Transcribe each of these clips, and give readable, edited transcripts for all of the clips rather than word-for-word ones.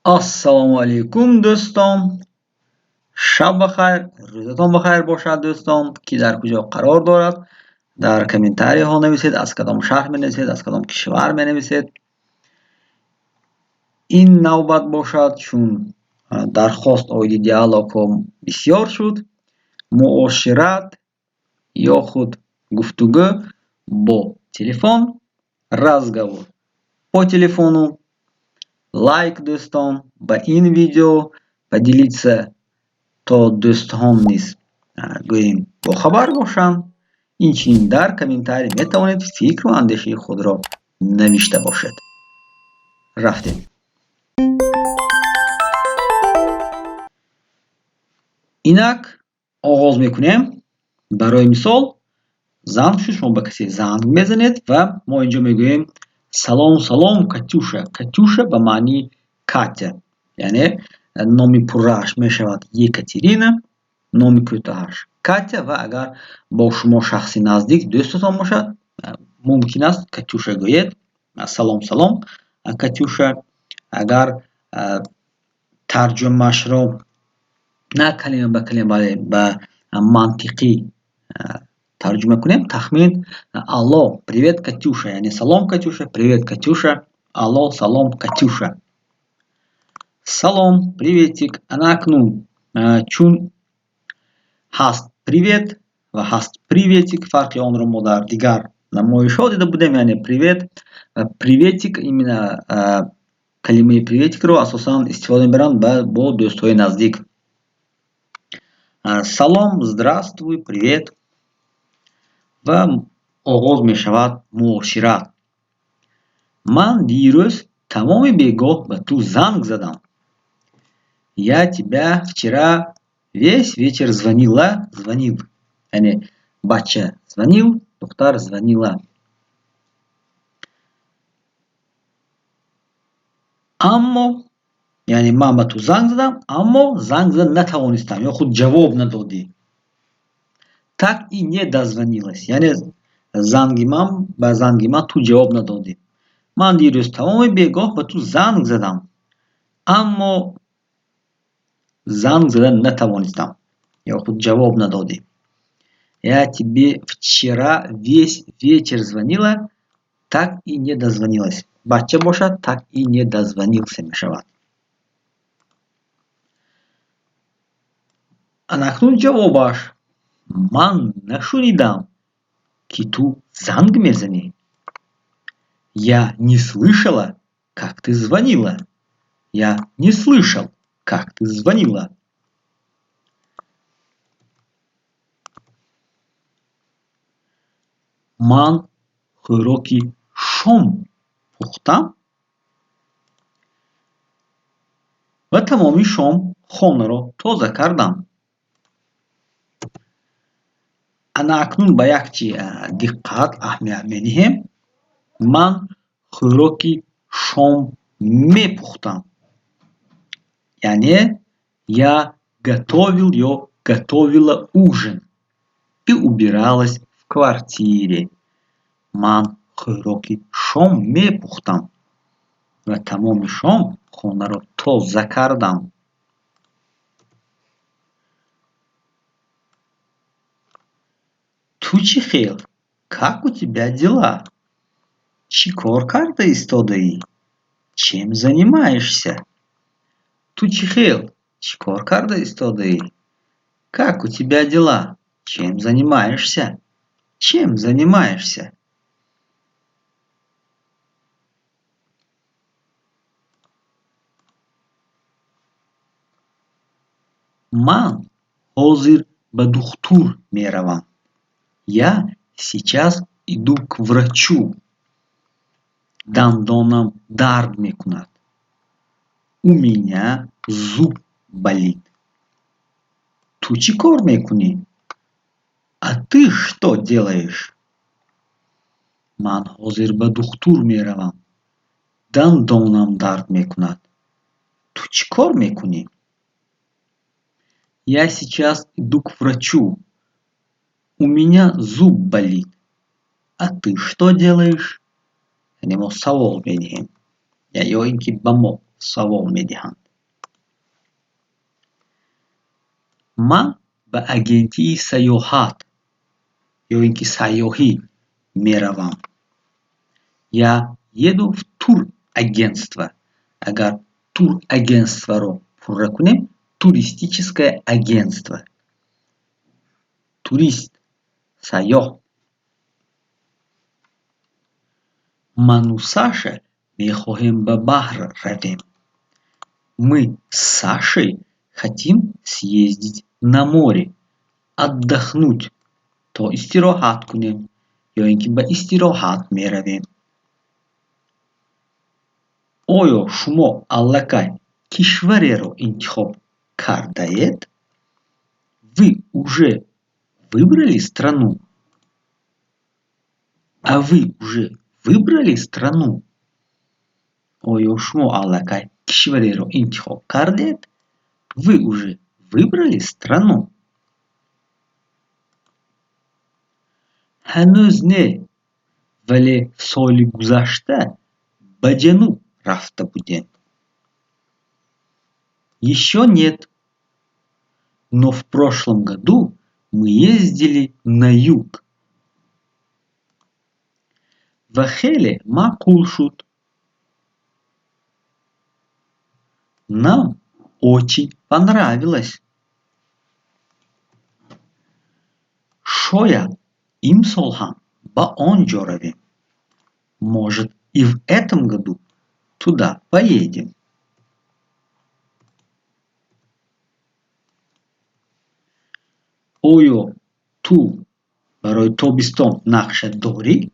Ассалому алейкум дӯстон. Шаб бахайр, рӯзатон бахайр бошад дӯстон. Ки дар куҷо қарор дорад? Дар комментарияҳо нависед, аз кадом шаҳр менависед, аз кадом кишвар менависед. Ин навбат бошад, чун дархост оиди диалогҳо бисёр шуд. Муошират ё худ гуфтугӯ бо телефон, разговор по телефону. Лайк дӯстон ба ин видео, поделиться то дӯстҳон низ гӯем бохабар бошанд. Инчунин дар комментарий метавонед фикру андешаи худро навишта бошед. Рафтем. Инак оғоз мекунем. Барои мисол, занг шуд, шумо ба касе занг мезанед ва мо инҷо мегӯем салом салом Катюша. Катюша ба маънии Катя, яъне номи пуррааш мешавад Екатерина, номи кӯтаҳаш Катя ва агар бо шумо шахси наздик дӯстатон бошад, мумкин аст Катюша гӯед. Салом салом Катюша. Агар тарҷумаашро на калима ба калима, ба мантиқӣ тарҷума кунем, тахмин алло, привет Катюша, яъне салом Катюша, привет Катюша, алло, салом Катюша. Салом, приветик. Ана акнун чун ҳаст привет ва ҳаст приветик, фарқи онро мо дар дигар намоишҳо дида будем, яъне привет ва приветик. Именно калимаи приветикро асосан истифода мебаранд бо дӯстҳои наздик. Салом, здравствуй, привет. Ва оғоз мешавад муошират. Ман дирӯз тамоми бегоҳ ба ту занг задам. Я тебя вчера весь вечер звонил, яъне бача звонил, духтар звонила. Аммо, яъне ман ба ту занг задам, аммо занг зада натавонистам ё худ ҷавоб надодӣ. Так и не дозвонилась, яъне ба занги ман ту ҷавоб надодӣ. Ман дирӯз тамоми бегоҳ ба ту занг задам, аммо занг зада натавонистам ё худ ҷавоб надодӣ. Я тебе вчера весь вечер звонила, так и не дозвонилась. Бача бошад, так и не дозвонился мешавад. Анакнун ҷавобаш. Ман нашунидам, ки ту занг мезанӣ. Я не слышала, как ты звонила. Я не слышал, как ты звонила. Ман хӯроки шом пухтам ва тамоми шом хонаро тоза кардам. Ана акнун ба як чи диққат аҳамият медиҳем. Ман хӯроки шом мепухтам. Яъне я готовил ё готовила ужин и убиралась в квартире. Ман хӯроки шом мепухтам ва тамоми шом хонаро тоза кардам. Ту чӣ хел? Как у тебя дела? Чӣ кор карда истодаӣ? Чем занимаешься? Ту чӣ хел? Чӣ кор карда истодаӣ? Как у тебя дела? Чем занимаешься? Чем занимаешься? Ман ҳозир ба духтур меравам. Я сейчас иду к врачу. Дандонам дард мекунад. У меня зуб болит. Ту чӣ кор мекунӣ? А ты что делаешь? Ман ҳозир ба духтур меравам. Дандонам дард мекунад. Ту чӣ кор мекунӣ? Я сейчас иду к врачу. У меня зуб болит. А ты что делаешь? Яъне мо савол медиҳем ё ин ки ба мо سوال میدهند. من به اگنتی سیاحت یا اینکه سیاحی میروم. Я еду в турагентство. Agar турагентство رو پورا کنیم туристическое агентство. турист سیاح. من و سаша میخواهیم به بحر رویم. Мы с Сашей хотим съездить на море. отдохнуть تا استراحت کنیم یا اینکه به استراحت میرویم. آیا شما аллакай کشوری رو انتخاب کرده؟ Вы уже выбрали страну? А вы уже выбрали страну? آیا شما аллакай کشوری رو انتخاب کردید؟ Вы уже выбрали страну? هنوز نه ولی سال گذشته به جنوب رفته بودیم. Еще нет. Но в прошлом году мы ездили на юг. و خیلی معقول شد. Нам очень понравилось. شاید имсол هم به آنجا رویم. Может и в этом году туда поедем. آیا تو برای تابستان نقشه داری؟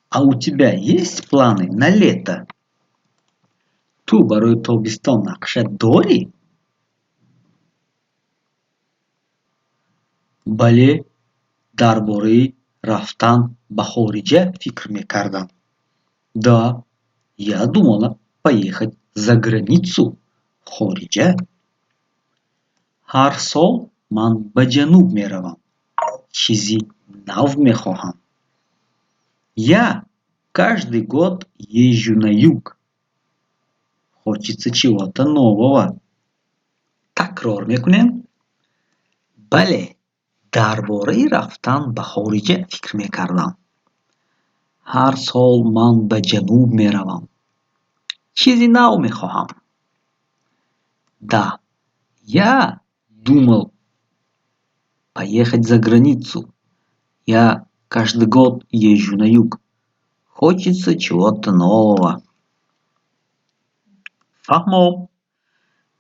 А у тебя есть планы на лето? تو برای تابستان نقشه داری؟ بله درباره رفتن به خارجه فکر میکردم. Да, я думала поехать за границу, خارجه. هر سال من به جنوب میروم. چیزی نو میخواهم. Я каждый год езжу на юг. Хочется чего-то нового. تکرار میکنیم. بله درباره رفتن به خارجه فکر میکردم. هر سال من به جنوب میروم. چیزی نو میخواهم. Да, я думал поехать за границу. Я каждый год езжу на юг. Хочется чего-то нового. فهمو.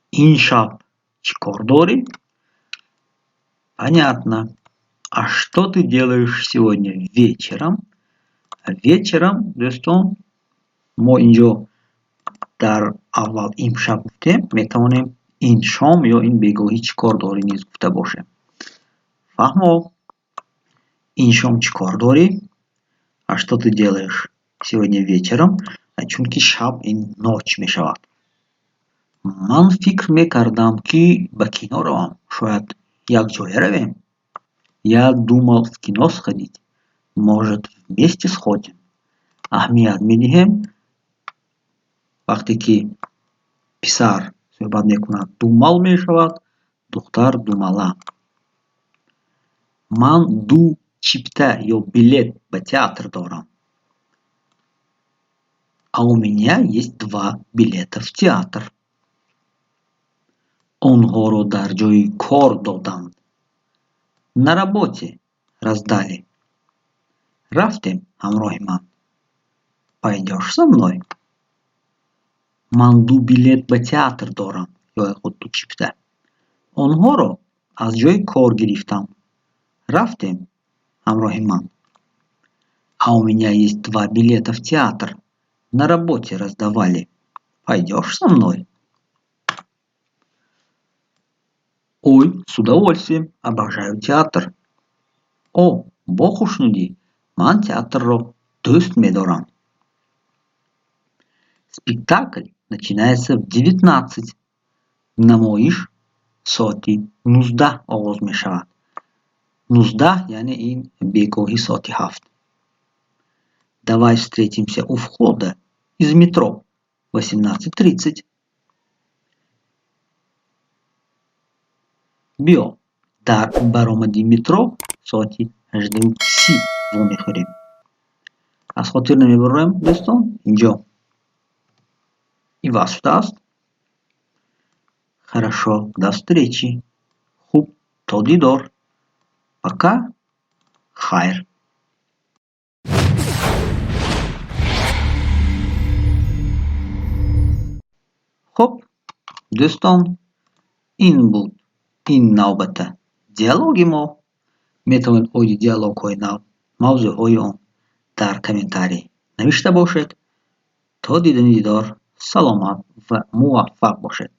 این شب چیکار داری؟ Понятно. А что ты делаешь сегодня вечером? вечером دوستان ما اینجا در اول امشب گفتیم میتوانیم این شام یا این بگاهی چیکار داری نیز گفته باشه. فهمو. این شام چیکار داری؟ А что ты делаешь сегодня вечером? چون که شب این نوچ می شود. من فکر میکردم که به کینو روم. شاید یک جای رویم. Я думал в кино сходить. Может вместе сходим. اهمیت میدیم وقتی که پسر صحبت میکند думал می شود دختر думала. من دو чипта یا билет به театр دارم. А у меня есть 2 билета в театр. онҳоро дар ҷои кор доданд. На работе раздали. рафтем ҳамроҳи ман. Пойдёшь со мной? ман 2 билет ба театр дорам ё худ 2 чипта. онҳоро аз ҷои кор гирифтам. рафтем ҳамроҳи ман. А у меня есть 2 билета в театр. На работе раздавали. Пойдёшь со мной? Ой, с удовольствием. Обожаю театр. О, бо хушнудӣ. Ман театрро дӯст медорам. Спектакль начинается в 19. намоиш соати 19 оғоз мешавад. 19 яъне ин бегоҳи соати 7. Давай встретимся у входа из метро. 18:30. بیا در برآمدی مترو ساعت 18:30 وا میخوریم. از خاطر نمیبرم دوستان. اینجا این وصف است. Хорошо, до встречи. خوب تا دیدار. Пока. خیر. خب دوستان این بود این نوبت دیالوگ ما. میتونید اوی دیالوگ های نو موضوع های آن در کامنتاری نوشته باشید. تا دیدن دیدار سلامت و موفق باشید.